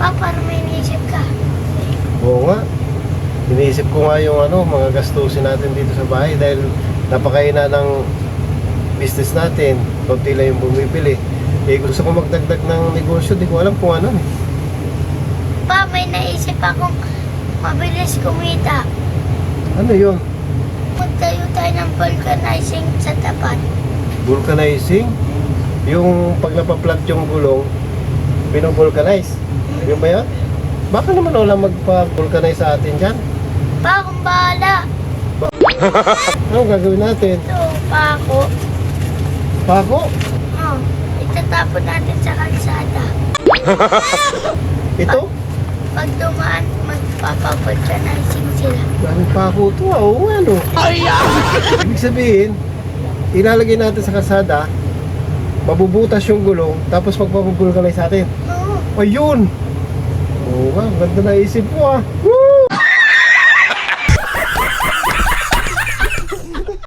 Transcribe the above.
Pa, parang may naisip ka. Oo nga. Iniisip ko nga yung mga gastusin natin dito sa bahay dahil napakaina ng business natin. Kunti lang yung bumibili. Eh gusto ko magdagdag ng negosyo, di ko alam kung ano eh. Pa, may naisip akong mabilis kumita. Ano yun? Magtayo tayo ng vulcanizing sa tapat. Vulcanizing? Yung pag napaplant yung gulong, pinong-vulcanize. Yung ba yan? Baka naman wala magpa-vulcanize sa atin dyan. Pa, akong bahala. Anong gagawin natin? Ito, pa ako. Pako? Oh, itatapon natin sa kalsada. Ito? Pag dumaan, magpapavulcanizing sila. Daming pako ito Oo ano. Ibig sabihin, ilalagay natin sa kalsada, mabubutas yung gulong, tapos magpapavulcanize sa atin. Oo. Ayun! Oo nga, ganda na isip mo ah. Woo!